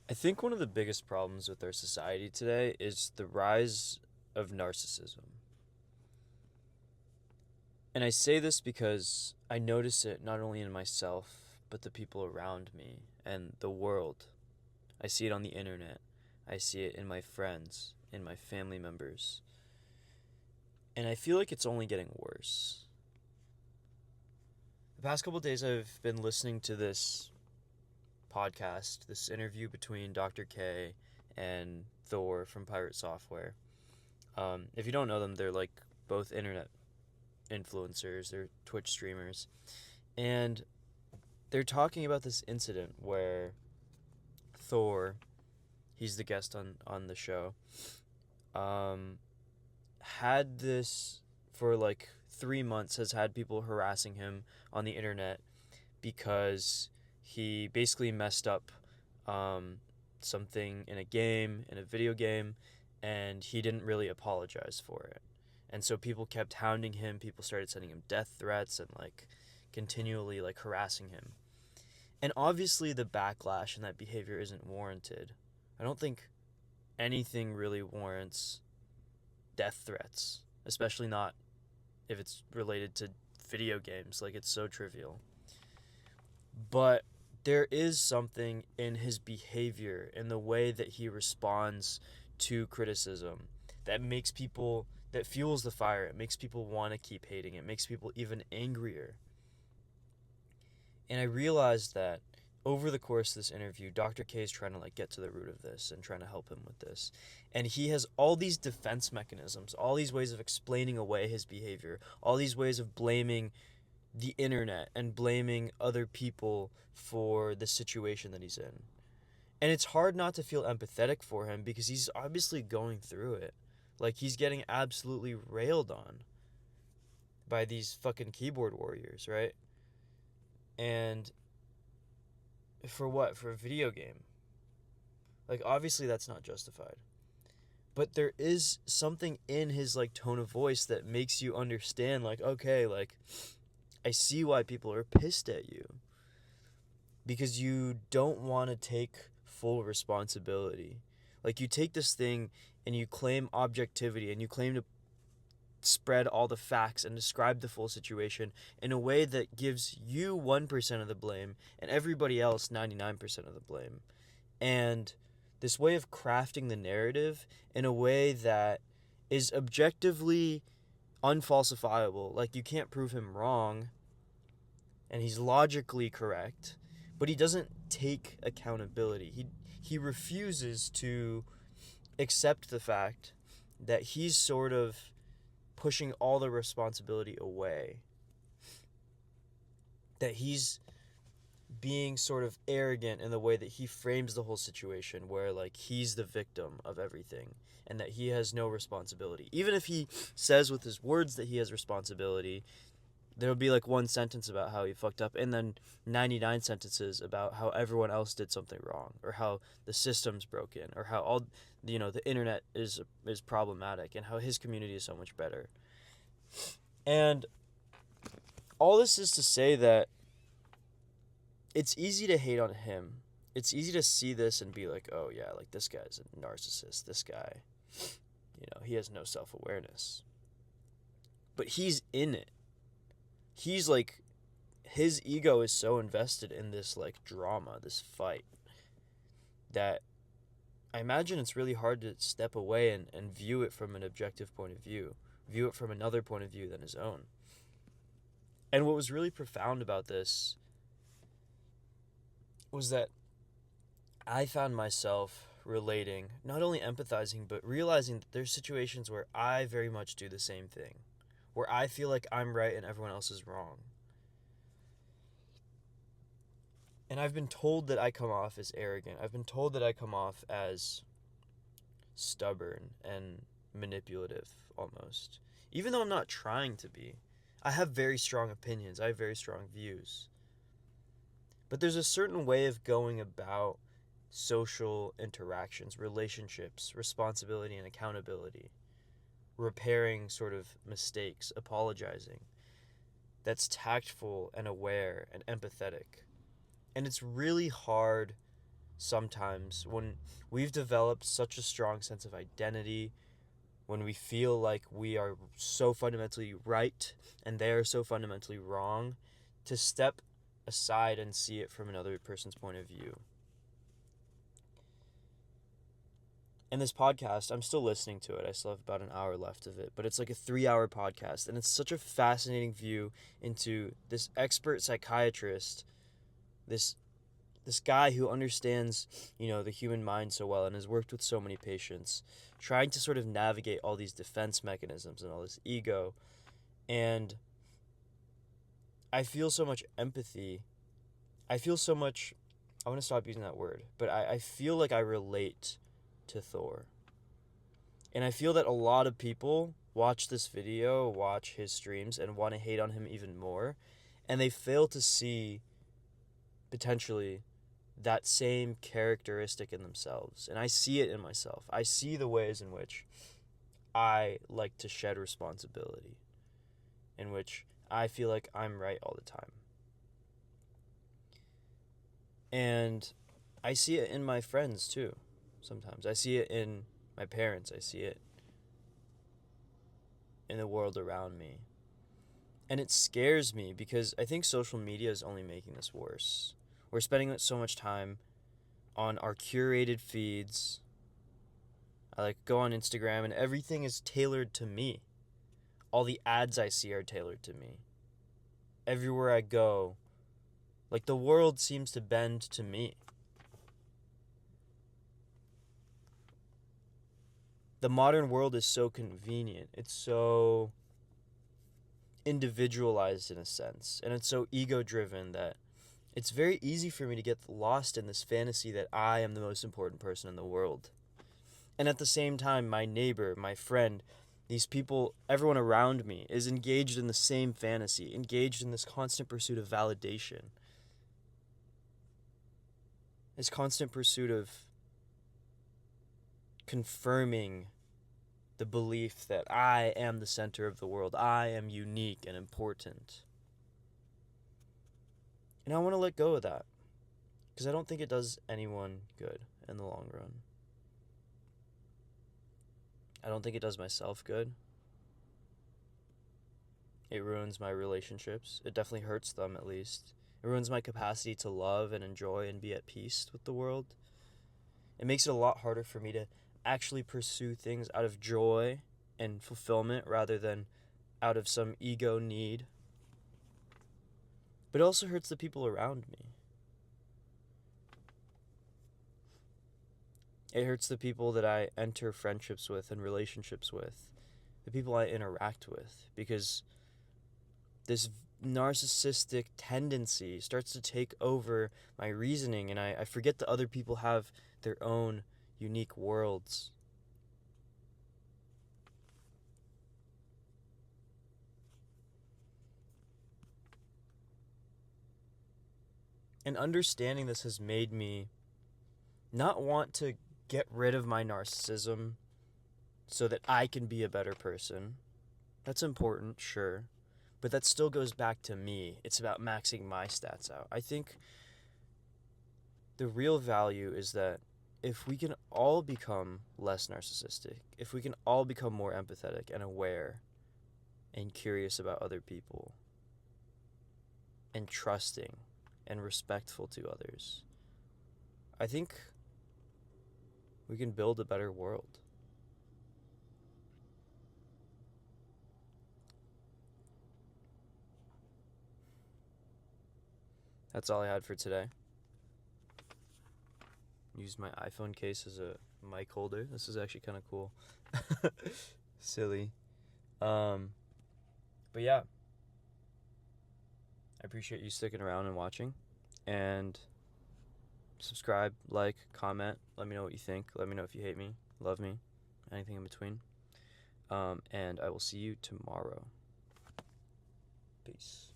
I think one of the biggest problems with our society today is the rise of narcissism. And I say this because I notice it not only in myself, but the people around me and the world. I see it on the internet. I see it in my friends, in my family members. And I feel like it's only getting worse. The past couple of days, I've been listening to this podcast, this interview between Dr. K and Thor from Pirate Software. If you don't know them, they're like both internet influencers, they're Twitch streamers. And they're talking about this incident where Thor, he's the guest on the show, um, had this for like 3 months, has had people harassing him on the internet because he basically messed up um, something in a game, in a video game, and he didn't really apologize for it. And so people kept hounding him, people started sending him death threats and like continually like harassing him. And obviously the backlash and that behavior isn't warranted. I don't think anything really warrants death threats, especially not if it's related to video games. Like, it's so trivial. But there is something in his behavior, in the way that he responds to criticism, that makes people, that fuels the fire. It makes people want to keep hating. It makes people even angrier. And I realized that over the course of this interview, Dr. K is trying to like get to the root of this and trying to help him with this. And he has all these defense mechanisms, all these ways of explaining away his behavior, all these ways of blaming the internet and blaming other people for the situation that he's in. And it's hard not to feel empathetic for him because he's obviously going through it. Like, he's getting absolutely railed on by these fucking keyboard warriors, right? And for what? For a video game. Like, obviously that's not justified. But there is something in his like tone of voice that makes you understand, like, okay, like, I see why people are pissed at you. Because you don't want to take full responsibility. Like, you take this thing and you claim objectivity and you claim to spread all the facts and describe the full situation in a way that gives you 1% of the blame and everybody else 99% of the blame. And this way of crafting the narrative in a way that is objectively unfalsifiable. Like, you can't prove him wrong and he's logically correct, but he doesn't take accountability. He refuses to accept the fact that he's sort of pushing all the responsibility away. That he's being sort of arrogant in the way that he frames the whole situation, where like he's the victim of everything and that he has no responsibility. Even if he says with his words that he has responsibility, there'll be like one sentence about how he fucked up and then 99 sentences about how everyone else did something wrong, or how the system's broken, or how all the internet is problematic and how his community is so much better. And all this is to say that it's easy to hate on him. It's easy to see this and be like, oh yeah, like, this guy's a narcissist. This guy, he has no self-awareness. But he's in it. He's like, his ego is so invested in this like drama, this fight, that I imagine it's really hard to step away and view it from an objective point of view, view it from another point of view than his own. And what was really profound about this was that I found myself relating, not only empathizing, but realizing that there's situations where I very much do the same thing, where I feel like I'm right and everyone else is wrong. And I've been told that I come off as arrogant. I've been told that I come off as stubborn and manipulative almost. Even though I'm not trying to be. I have very strong opinions. I have very strong views. But there's a certain way of going about social interactions, relationships, responsibility and accountability, repairing sort of mistakes, apologizing, that's tactful and aware and empathetic. And it's really hard sometimes when we've developed such a strong sense of identity, when we feel like we are so fundamentally right and they are so fundamentally wrong, to step aside and see it from another person's point of view. And this podcast, I'm still listening to it. I still have about an hour left of it, but it's like a 3-hour podcast, and it's such a fascinating view into this expert psychiatrist, this guy who understands, the human mind so well and has worked with so many patients, trying to sort of navigate all these defense mechanisms and all this ego. And I feel so much empathy. I want to stop using that word, but I feel like I relate to Thor. And I feel that a lot of people watch this video, watch his streams, and want to hate on him even more. And they fail to see, potentially, that same characteristic in themselves. And I see it in myself. I see the ways in which I like to shed responsibility, in which I feel like I'm right all the time. And I see it in my friends too, sometimes. I see it in my parents. I see it in the world around me. And it scares me because I think social media is only making this worse. We're spending so much time on our curated feeds. I go on Instagram and everything is tailored to me. All the ads I see are tailored to me. Everywhere I go, the world seems to bend to me. The modern world is so convenient. It's so individualized in a sense. And it's so ego-driven that it's very easy for me to get lost in this fantasy that I am the most important person in the world. And at the same time, my neighbor, my friend, these people, everyone around me is engaged in the same fantasy, engaged in this constant pursuit of validation. This constant pursuit of confirming the belief that I am the center of the world. I am unique and important. And I want to let go of that, because I don't think it does anyone good in the long run. I don't think it does myself good. It ruins my relationships. It definitely hurts them, at least. It ruins my capacity to love and enjoy and be at peace with the world. It makes it a lot harder for me to actually pursue things out of joy and fulfillment rather than out of some ego need. But it also hurts the people around me. It hurts the people that I enter friendships with and relationships with, the people I interact with, because this narcissistic tendency starts to take over my reasoning, and I forget that other people have their own unique worlds. And understanding this has made me not want to get rid of my narcissism so that I can be a better person. That's important, sure. But that still goes back to me. It's about maxing my stats out. I think the real value is that if we can all become less narcissistic, if we can all become more empathetic and aware and curious about other people and trusting and respectful to others, I think we can build a better world. That's all I had for today. Used my iPhone case as a mic holder. This is actually kind of cool. Silly. But yeah. I appreciate you sticking around and watching. And subscribe, like, comment. Let me know what you think. Let me know if you hate me, love me, anything in between. And I will see you tomorrow. Peace.